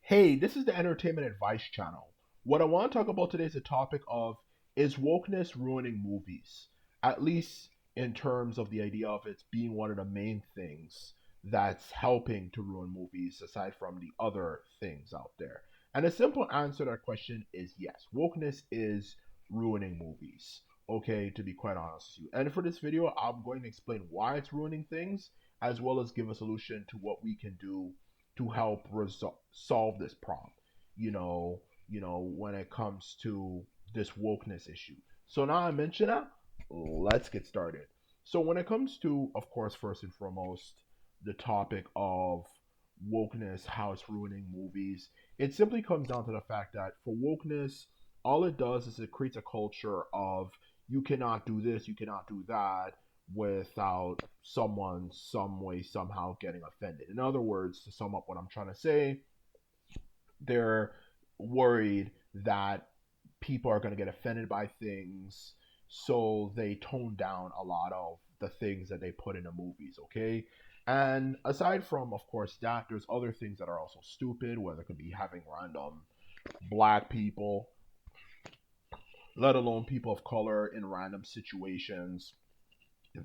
Hey, this is the Entertainment Advice Channel. What I want to talk about today is the topic of is wokeness ruining movies? At least in terms of the idea of it being one of the main things that's helping to ruin movies, aside from the other things out there. And a simple answer to that question is yes. Wokeness is ruining movies. Okay, to be quite honest with you. And for this video, I'm going to explain why it's ruining things, as well as give a solution to what we can do to help solve this problem. You know, when it comes to this wokeness issue. So now I mention that, let's get started. So when it comes to, of course, first and foremost, the topic of wokeness, how it's ruining movies, it simply comes down to the fact that for wokeness, all it does is it creates a culture of you cannot do this, you cannot do that, without someone, some way, somehow getting offended. In other words, to sum up what I'm trying to say, they're worried that people are going to get offended by things, so they tone down a lot of the things that they put in the movies, okay? And aside from, of course, that, there's other things that are also stupid, whether it could be having random black people, let alone people of color, in random situations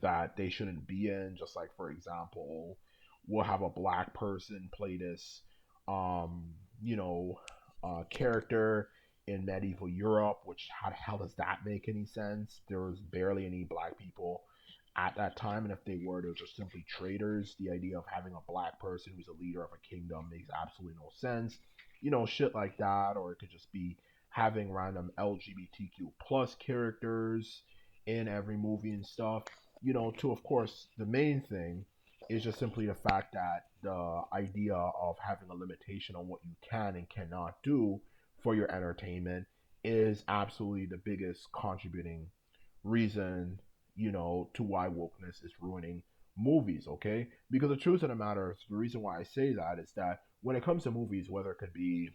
that they shouldn't be in. Just like, for example, we'll have a black person play this, um, you know, character in medieval Europe, which how the hell does that make any sense? There was barely any black people at that time, and if they were, they were just simply traitors. The idea of having a black person who's a leader of a kingdom makes absolutely no sense. Shit like that, or it could just be having random LGBTQ plus characters in every movie and stuff. To, of course, the main thing is just simply the fact that the idea of having a limitation on what you can and cannot do for your entertainment is absolutely the biggest contributing reason, to why wokeness is ruining movies, okay? Because the truth of the matter is, the reason why I say that is that when it comes to movies, whether it could be,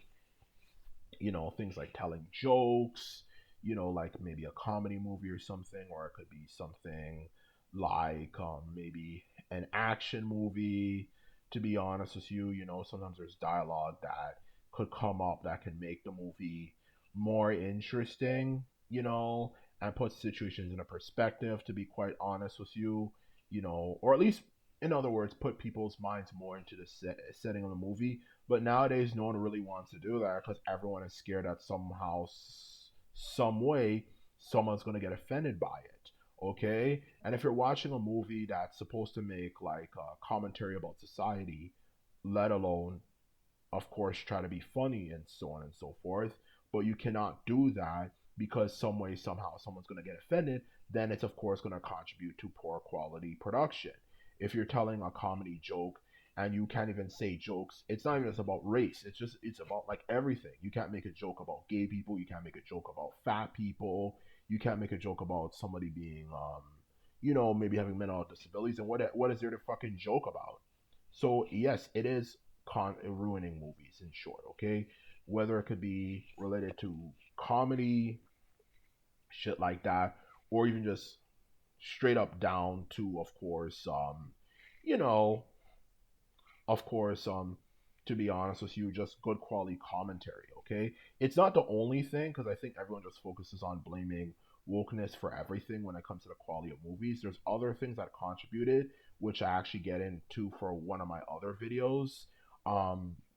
things like telling jokes, like maybe a comedy movie or something, or it could be something like maybe an action movie. To be honest with you, sometimes there's dialogue that could come up that can make the movie more interesting, and put situations in a perspective, to be quite honest with you, or at least, in other words, put people's minds more into the setting of the movie. But nowadays, no one really wants to do that because everyone is scared that somehow, some way, someone's going to get offended by it. Okay? And if you're watching a movie that's supposed to make like a commentary about society, let alone, of course, try to be funny and so on and so forth, but you cannot do that because some way, somehow, someone's going to get offended, then it's, of course, going to contribute to poor quality production. If you're telling a comedy joke and you can't even say jokes, it's not even just about race. It's about like everything. You can't make a joke about gay people. You can't make a joke about fat people. You can't make a joke about somebody being, maybe having mental disabilities. And what is there to fucking joke about? So yes, it is ruining movies in short. Okay, whether it could be related to comedy, shit like that, or even just straight up down to, of course, you know, of course, to be honest with you, just good quality commentary. Okay, it's not the only thing because I think everyone just focuses on blaming wokeness for everything when it comes to the quality of movies. There's other things that contributed, which I actually get into for one of my other videos.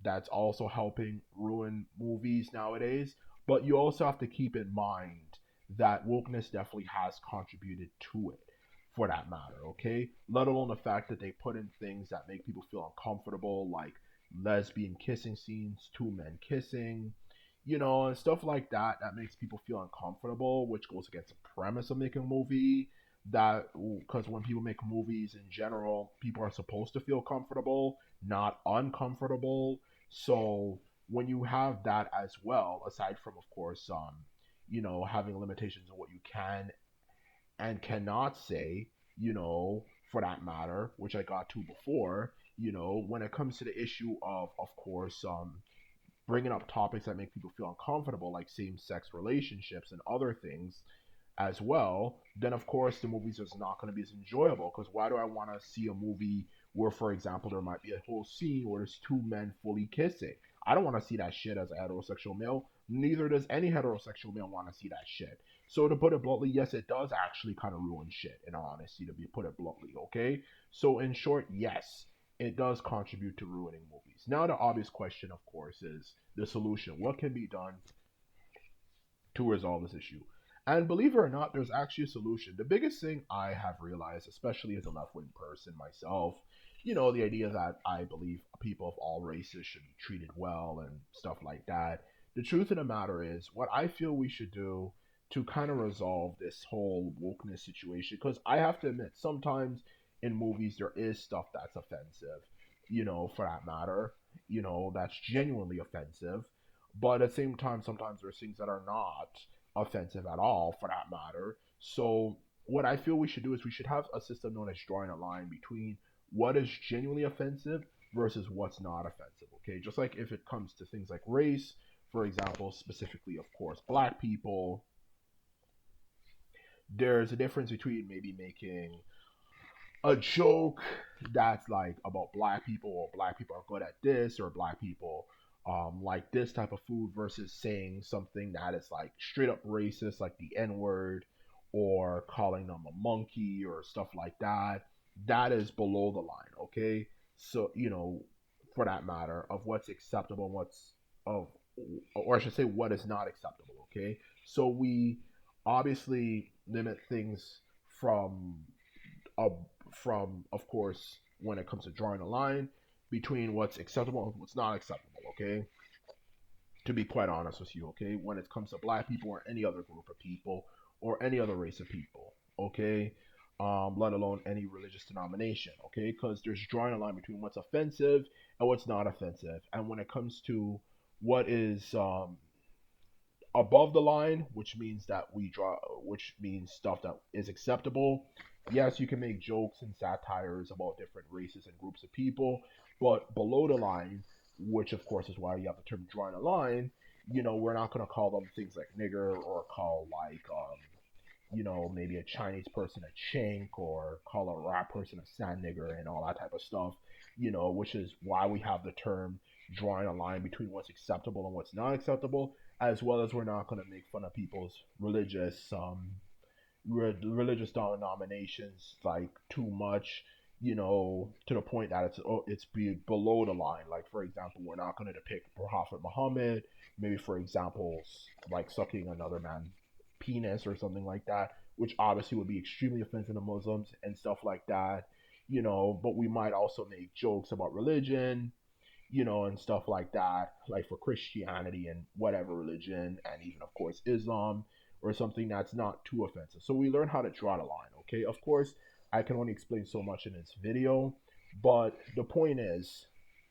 That's also helping ruin movies nowadays. But you also have to keep in mind that wokeness definitely has contributed to it, for that matter, okay? Let alone the fact that they put in things that make people feel uncomfortable, like lesbian kissing scenes, two men kissing, and stuff like that, that makes people feel uncomfortable, which goes against the premise of making a movie. That, because when people make movies in general, people are supposed to feel comfortable, not uncomfortable. So when you have that as well, aside from, of course, having limitations on what you can and cannot say, for that matter, which I got to before, when it comes to the issue of course, bringing up topics that make people feel uncomfortable, like same-sex relationships and other things as well, then of course the movies is not going to be as enjoyable. Because why do I want to see a movie where, for example, there might be a whole scene where there's two men fully kissing? I don't want to see that shit as a heterosexual male. Neither does any heterosexual male want to see that shit. So to put it bluntly, yes, it does actually kind of ruin shit. In all honesty, to be put it bluntly, okay. So in short, yes, it does contribute to ruining movies. Now the obvious question, of course, is the solution. What can be done to resolve this issue? And believe it or not, there's actually a solution. The biggest thing I have realized, especially as a left wing person myself, the idea that I believe people of all races should be treated well and stuff like that. The truth of the matter is, what I feel we should do to kind of resolve this whole wokeness situation, because I have to admit, sometimes in movies there is stuff that's offensive, for that matter, that's genuinely offensive. But at the same time, sometimes there's things that are not offensive at all, for that matter. So what I feel we should do is we should have a system known as drawing a line between what is genuinely offensive versus what's not offensive. Okay, just like if it comes to things like race, for example, specifically, of course, black people, there's a difference between maybe making a joke that's like about black people, or black people are good at this, or black people like this type of food, versus saying something that is like straight up racist, like the N word, or calling them a monkey or stuff like that. That is below the line, okay? So, for that matter, of what's acceptable and what's of, or I should say, what is not acceptable, okay? So we obviously limit things from uh, of course, when it comes to drawing a line between what's acceptable and what's not acceptable, okay? To be quite honest with you, okay? When it comes to black people or any other group of people or any other race of people, okay? Let alone any religious denomination, okay? Because there's drawing a line between what's offensive and what's not offensive. And when it comes to what is above the line, which means stuff that is acceptable. Yes, you can make jokes and satires about different races and groups of people, but below the line, which of course is why you have the term drawing a line, we're not going to call them things like nigger, or call like, maybe a Chinese person a chink, or call a rap person a sand nigger and all that type of stuff, which is why we have the term drawing a line between what's acceptable and what's not acceptable, as well as we're not going to make fun of people's religious denominations like too much, to the point that it's be below the line. Like, for example, we're not going to depict Prophet Muhammad, maybe for examples like sucking another man's penis or something like that, which obviously would be extremely offensive to Muslims and stuff like that. But we might also make jokes about religion, and stuff like that, like for Christianity and whatever religion, and even, of course, Islam, or something that's not too offensive. So we learn how to draw the line, okay? Of course, I can only explain so much in this video, but the point is,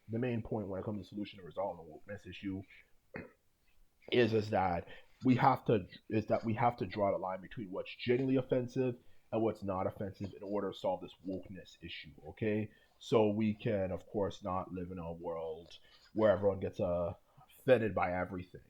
the main point when it comes to solution to resolving the wokeness issue is that we have to draw the line between what's genuinely offensive and what's not offensive in order to solve this wokeness issue, okay? So we can, of course, not live in a world where everyone gets offended by everything,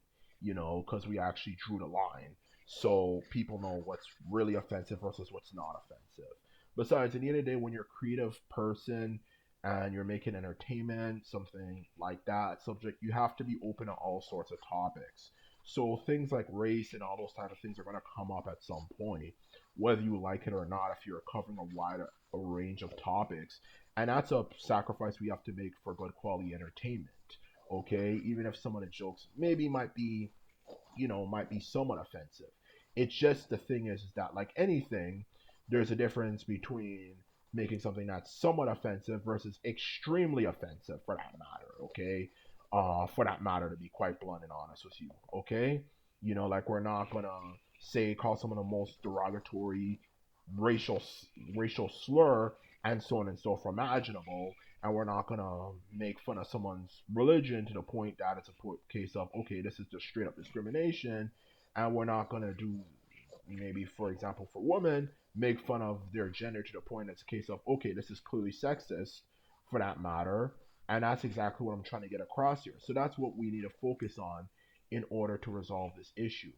because we actually drew the line, so people know what's really offensive versus what's not offensive. Besides, at the end of the day, when you're a creative person and you're making entertainment, something like that subject, you have to be open to all sorts of topics. So things like race and all those type of things are going to come up at some point, whether you like it or not, if you're covering a wide a range of topics. And that's a sacrifice we have to make for good quality entertainment. Okay, even if some of the jokes maybe might be somewhat offensive. It's just, the thing is that, like anything, there's a difference between making something that's somewhat offensive versus extremely offensive, for that matter. Okay, for that matter, to be quite blunt and honest with you. Okay, like, we're not gonna say call someone the most derogatory racial racial slur and so on and so forth imaginable, and we're not gonna make fun of someone's religion to the point that it's a case of, okay, this is just straight up discrimination, and we're not gonna do, maybe for example, for women, make fun of their gender to the point it's a case of, okay, this is clearly sexist, for that matter. And that's exactly what I'm trying to get across here. So that's what we need to focus on in order to resolve this issue,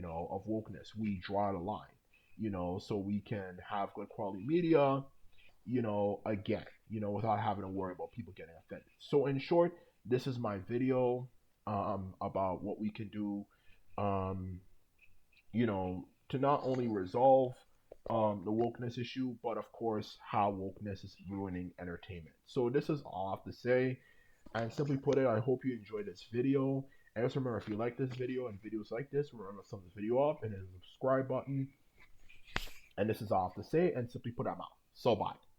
of wokeness. We draw the line, so we can have good quality media, again, without having to worry about people getting offended. So in short, this is my video. about what we can do, um, to not only resolve the wokeness issue, but of course how wokeness is ruining entertainment. So this is all I have to say. And simply put it, I hope you enjoyed this video. And just remember, if you like this video and videos like this, remember to thumb this video up and hit the subscribe button. And this is all I have to say. And simply put, I'm out. So bye.